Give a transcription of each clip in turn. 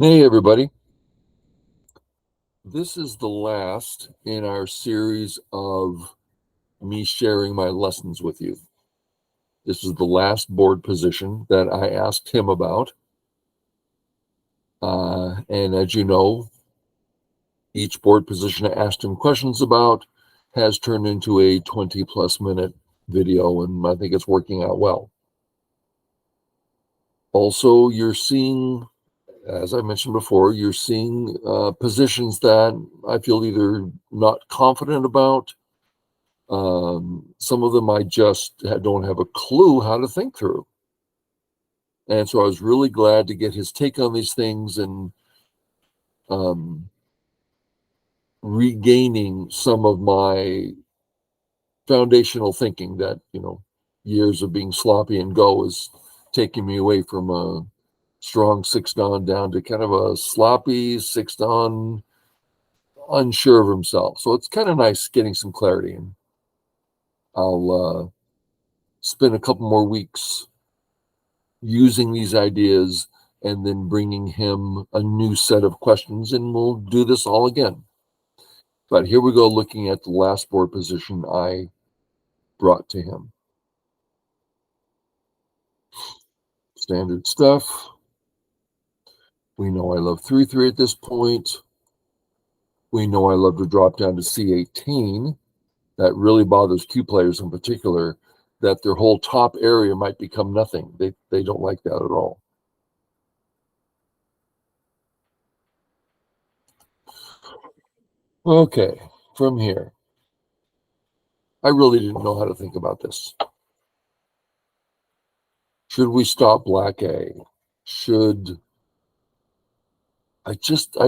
Hey, everybody. This is the last in our series of me sharing my lessons with you. This is the last board position that I asked him about. And as you know, each board position I asked him questions about has turned into a 20 plus minute video, and I think it's working out well. Also, you're seeing, as I mentioned before, you're seeing positions that I feel either not confident about. Some of them I just don't have a clue how to think through. And so I was really glad to get his take on these things and um, regaining some of my foundational thinking that, years of being sloppy and go is taking me away from a strong six down to kind of a sloppy six down, unsure of himself. So it's kind of nice getting some clarity. And I'll spend a couple more weeks using these ideas and then bringing him a new set of questions, and we'll do this all again. But here we go, looking at the last board position I brought to him. Standard stuff. We know I love 3-3 at this point. We know I love to drop down to C18. That really bothers Q players in particular, that their whole top area might become nothing. They don't like that at all. Okay, from here. I really didn't know how to think about this. Should we stop black A? Should I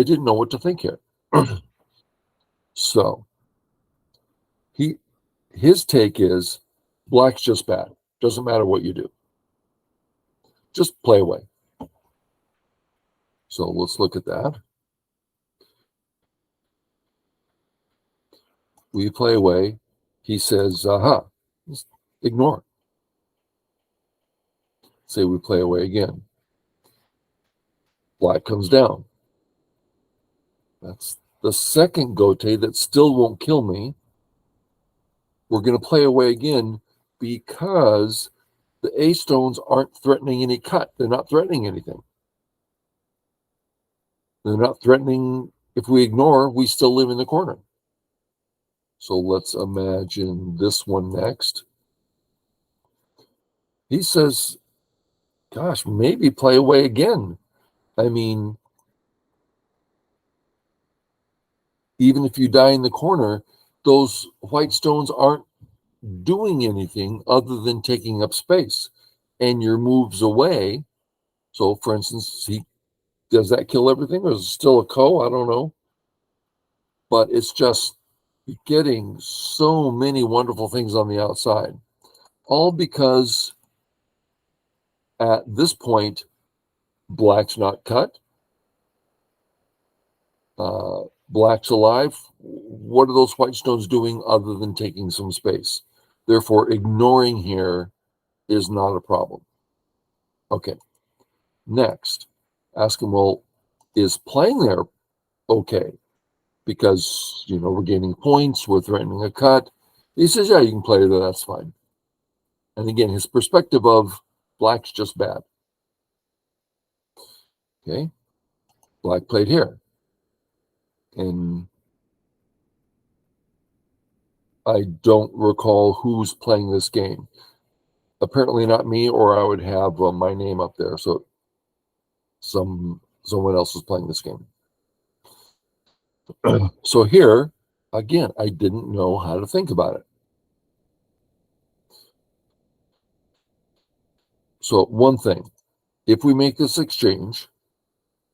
didn't know what to think here. So his take is black's just bad. Doesn't matter what you do. Just play away. So let's look at that. We play away. He says, aha, just ignore. Say we play away again. Black comes down. That's the second gote that still won't kill me. We're going to play away again because the A stones aren't threatening any cut. They're not threatening anything. They're not threatening. If we ignore, we still live in the corner. So let's imagine this one next. He says, gosh, maybe play away again. I mean, even if you die in the corner, those white stones aren't doing anything other than taking up space. And your moves away. So, for instance, does that kill everything, or is it still a ko? I don't know. But it's just getting so many wonderful things on the outside, all because at this point, black's not cut. Black's alive. What are those white stones doing other than taking some space? Therefore, ignoring here is not a problem. Okay. Next, ask him, well, is playing there okay? Because, we're gaining points, we're threatening a cut. He says, yeah, you can play there, that's fine. And again, his perspective of black's just bad. Okay. Black played here. And I don't recall who's playing this game. Apparently not me, or I would have my name up there. So someone else is playing this game. So here, again, I didn't know how to think about it. So one thing, if we make this exchange,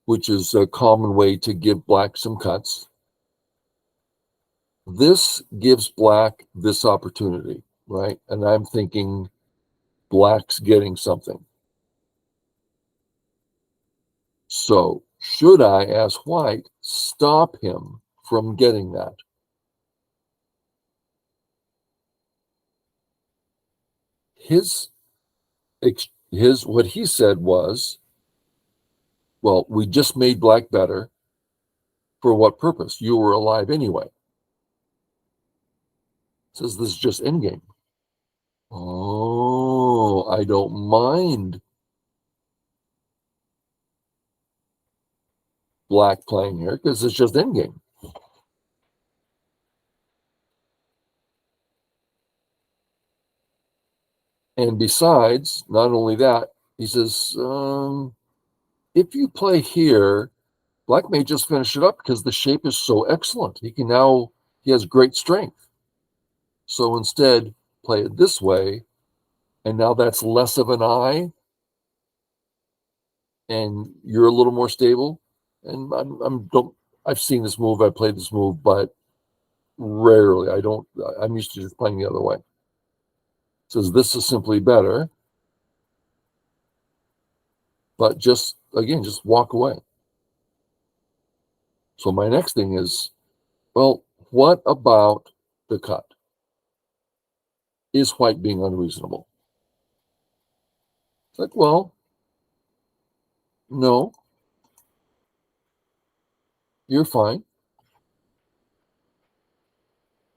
which is a common way to give black some cuts, this gives black this opportunity, right? And I'm thinking black's getting something. So should I, as white, stop him from getting that? His what he said was, Well, we just made black better. For what purpose? You were alive anyway. It says this is just endgame. Oh, I don't mind black playing here because it's just endgame. And besides, not only that, he says, if you play here, black may just finish it up because the shape is so excellent. He has great strength. So instead, play it this way, and now that's less of an eye, and you're a little more stable. And I've seen this move, I played this move, but rarely. I'm used to just playing the other way. It says this is simply better, but just walk away. So my next thing is, well, what about the cut? Is white being unreasonable? It's like, well, no, you're fine.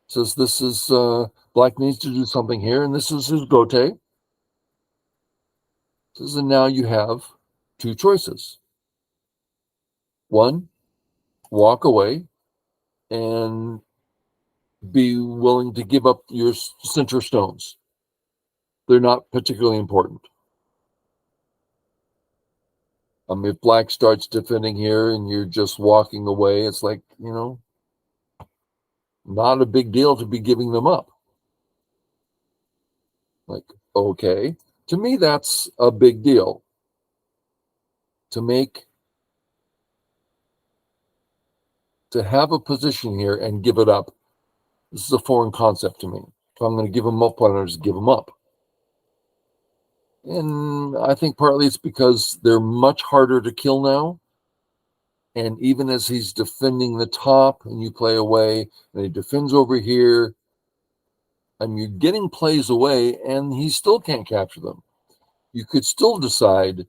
It says this is black needs to do something here, and this is his gote. It says, and now you have two choices. One, walk away and be willing to give up your center stones. They're not particularly important. If black starts defending here and you're just walking away, it's like, not a big deal to be giving them up. Like, okay. To me, that's a big deal. To have a position here and give it up, this is a foreign concept to me. If I'm going to give them up, why don't I just give them up? And I think partly it's because they're much harder to kill now. And even as he's defending the top and you play away, and he defends over here, and you're getting plays away, and he still can't capture them. You could still decide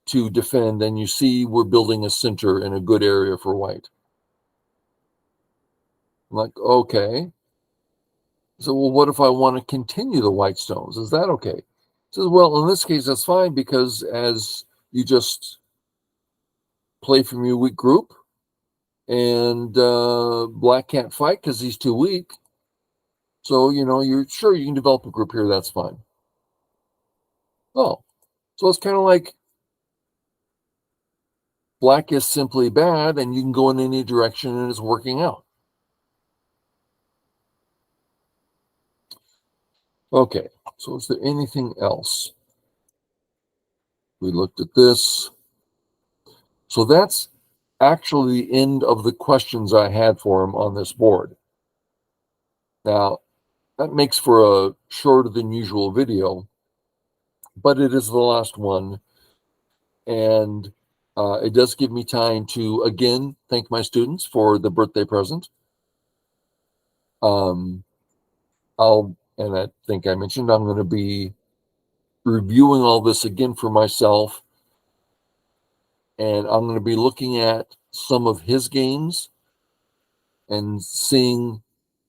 to defend, and you see we're building a center in a good area for white. I'm like, okay. So, well, what if I want to continue the white stones? Is that okay? Says, well, in this case, that's fine because as you just play from your weak group, and black can't fight because he's too weak. So, you're sure you can develop a group here. That's fine. Oh, so it's kind of like black is simply bad and you can go in any direction and it's working out. Okay, so is there anything else? We looked at this. So that's actually the end of the questions I had for him on this board. Now, that makes for a shorter than usual video, but it is the last one. And it does give me time to, again, thank my students for the birthday present. And I think I mentioned I'm going to be reviewing all this again for myself. And I'm going to be looking at some of his games and seeing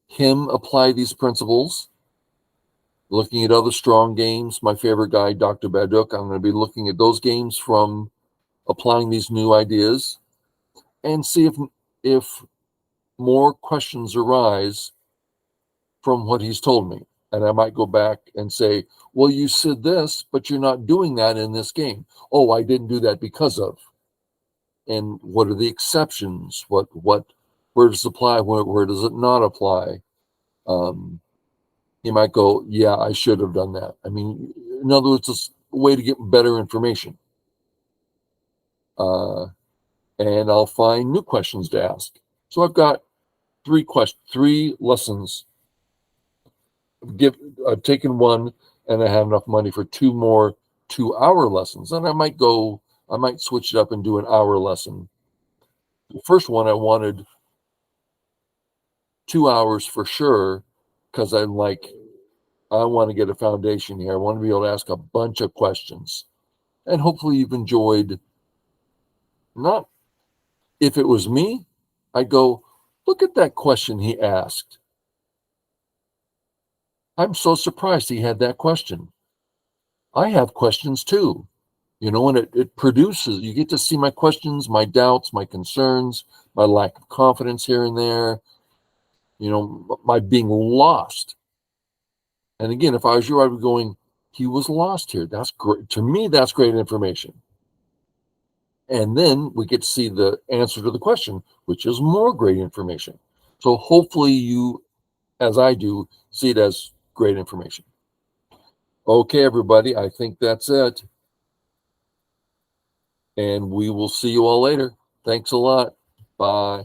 him apply these principles. Looking at other strong games, my favorite guy, Dr. Baduk, I'm going to be looking at those games from applying these new ideas and see if more questions arise from what he's told me. And I might go back and say, well, you said this, but you're not doing that in this game. Oh, I didn't do that because of. And what are the exceptions? Where does it apply? Where does it not apply? You might go, yeah, I should have done that. I mean, in other words, it's a way to get better information. And I'll find new questions to ask. So I've got three lessons. I've taken one, and I have enough money for two more 2-hour lessons. And I might switch it up and do an hour lesson. The first one I wanted 2 hours for sure, because I want to get a foundation here. I want to be able to ask a bunch of questions. And hopefully you've enjoyed Not if it was me, I'd go, look at that question he asked. I'm so surprised he had that question. I have questions too, and it produces, you get to see my questions, my doubts, my concerns, my lack of confidence here and there, my being lost. And again, if I was you, I'd be going, he was lost here. That's great. To me, that's great information. And then we get to see the answer to the question, which is more great information. So hopefully you, as I do, see it as great information. Okay, everybody, I think that's it. And we will see you all later. Thanks a lot. Bye.